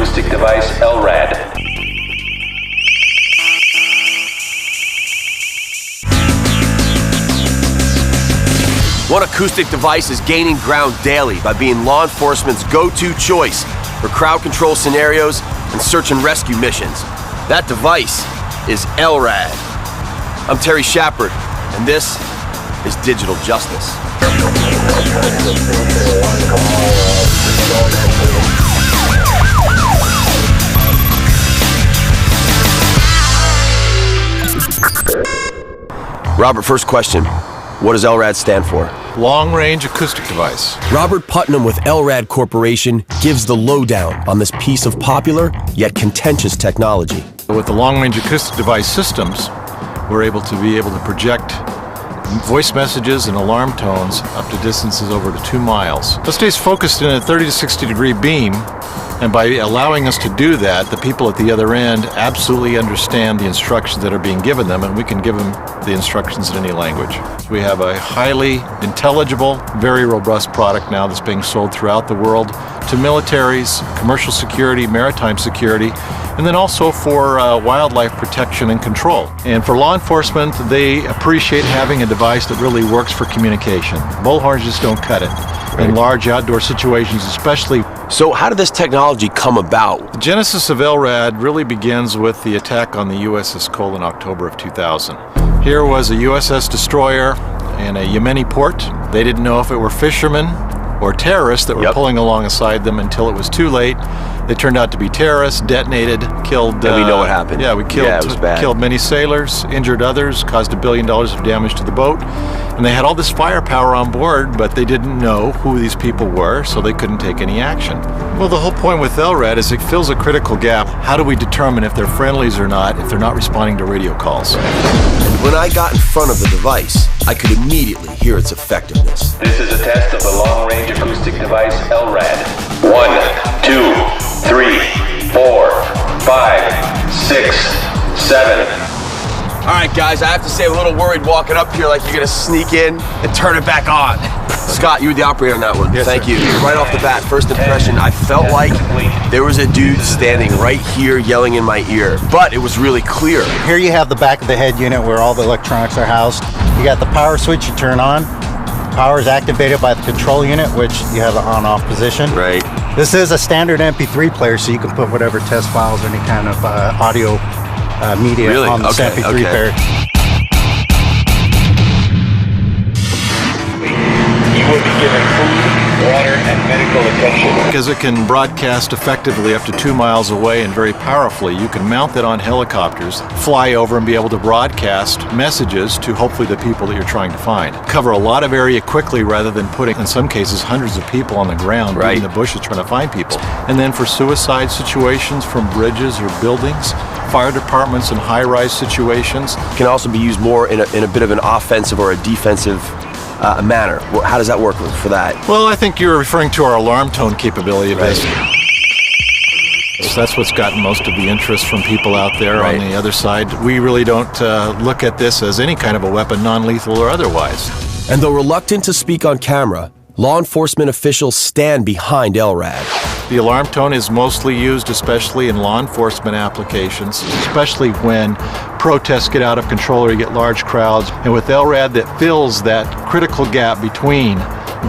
acoustic device LRAD. One acoustic device is gaining ground daily by being law enforcement's go-to choice for crowd control scenarios and search and rescue missions. That device is LRAD. I'm Terry Shepard, and this is Digital Justice. Robert, first question. What does LRAD stand for? Long-range acoustic device. Robert Putnam with LRAD Corporation gives the lowdown on this piece of popular yet contentious technology. With the long-range acoustic device systems, we're able to project voice messages and alarm tones up to distances over to 2 miles. It stays focused in a 30 to 60 degree beam, and by allowing us to do that, the people at the other end absolutely understand the instructions that are being given them, and we can give them the instructions in any language. We have a highly intelligible, very robust product now that's being sold throughout the world to militaries, commercial security, maritime security, and then also for wildlife protection and control. And for law enforcement, they appreciate having a device that really works for communication. Bullhorns just don't cut it. In large outdoor situations especially. So how did this technology come about? The genesis of LRAD really begins with the attack on the USS Cole in October of 2000. Here was a USS destroyer in a Yemeni port. They didn't know if it were fishermen or terrorists that were pulling alongside them until it was too late. They turned out to be terrorists, detonated, killed... And we know what happened. Yeah, we killed, it was bad. Killed many sailors, injured others, caused $1 billion of damage to the boat. And they had all this firepower on board, but they didn't know who these people were, so they couldn't take any action. Well, the whole point with LRAD is it fills a critical gap. How do we determine if they're friendlies or not, if they're not responding to radio calls? And when I got in front of the device, I could immediately hear its effectiveness. This is a test of the long-range acoustic device LRAD. 1, 2, 3, 4, 5, 6, 7. All right, guys, I have to say I'm a little worried walking up here like you're gonna sneak in and turn it back on. Scott, you were the operator on that one. Yes, Thank sir. you. Right off the bat, first impression, I felt like there was a dude standing right here yelling in my ear, but it was really clear. Here you have the back of the head unit where all the electronics are housed. You got the power switch you turn on. Power is activated by the control unit, which you have the on-off position. Right. This is a standard MP3 player, so you can put whatever test files or any kind of audio media on this MP3 player. You will be given food, water, and medical attention. Because it can broadcast effectively up to 2 miles away and very powerfully, you can mount it on helicopters, fly over and be able to broadcast messages to hopefully the people that you're trying to find. Cover a lot of area quickly rather than putting, in some cases, hundreds of people on the ground in the bushes trying to find people. And then for suicide situations from bridges or buildings, fire departments and high-rise situations. Can also be used more in a bit of an offensive or a defensive manner. How does that work for that? Well, I think you're referring to our alarm tone capability of this. So that's what's gotten most of the interest from people out there on the other side. We really don't look at this as any kind of a weapon, non-lethal or otherwise. And though reluctant to speak on camera, law enforcement officials stand behind LRAD. The alarm tone is mostly used, especially in law enforcement applications, especially when protests get out of control or you get large crowds. And with LRAD, that fills that critical gap between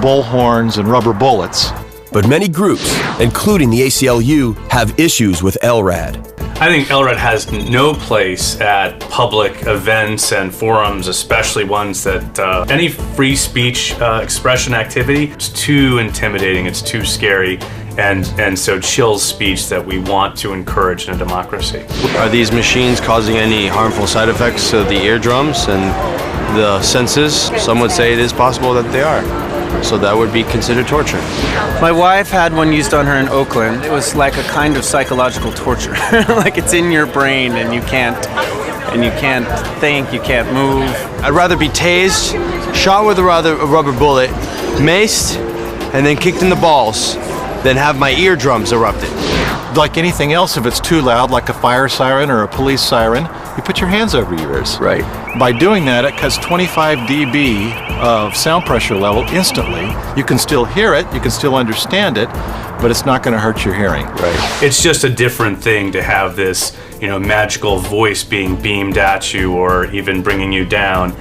bullhorns and rubber bullets. But many groups, including the ACLU, have issues with LRAD. I think LRAD has no place at public events and forums, especially ones that any free speech expression activity is too intimidating, it's too scary, and so chills speech that we want to encourage in a democracy. Are these machines causing any harmful side effects to the eardrums and the senses? Some would say it is possible that they are. So that would be considered torture. My wife had one used on her in Oakland. It was like a kind of psychological torture. Like it's in your brain and you can't think, you can't move. I'd rather be tased, shot with a rubber bullet, maced, and then kicked in the balls than have my eardrums erupted. Like anything else, if it's too loud, like a fire siren or a police siren, you put your hands over your ears. Right. By doing that, it cuts 25 dB of sound pressure level instantly. You can still hear it, you can still understand it, but it's not going to hurt your hearing. Right. It's just a different thing to have this, magical voice being beamed at you or even bringing you down.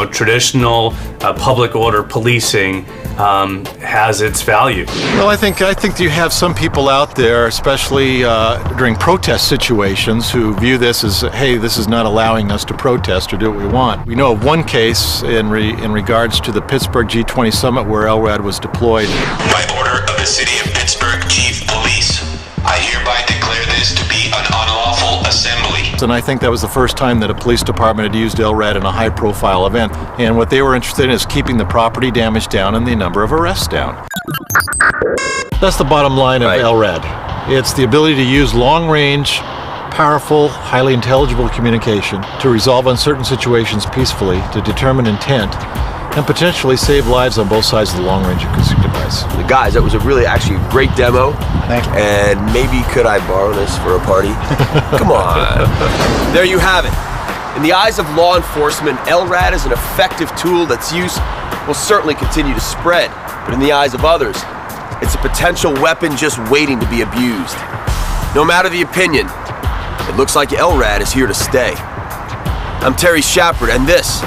Traditional public order policing has its value. Well, I think you have some people out there, especially during protest situations, who view this as, hey, this is not allowing us to protest or do what we want. We know of one case in regards to the Pittsburgh G20 summit where LRAD was deployed. By order of the City of Pittsburgh Chief Police, I hereby declare this to be an unlawful assembly. And I think that was the first time that a police department had used LRAD in a high-profile event. And what they were interested in is keeping the property damage down and the number of arrests down. That's the bottom line of LRAD. It's the ability to use long-range, powerful, highly intelligible communication to resolve uncertain situations peacefully, to determine intent, and potentially save lives on both sides of the long-range acoustic device. Guys, that was a really actually great demo. Thank you. And maybe could I borrow this for a party? Come on. There you have it. In the eyes of law enforcement, LRAD is an effective tool that's use will certainly continue to spread. But in the eyes of others, it's a potential weapon just waiting to be abused. No matter the opinion, it looks like LRAD is here to stay. I'm Terry Shepard, and this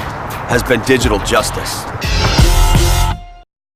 has been Digital Justice.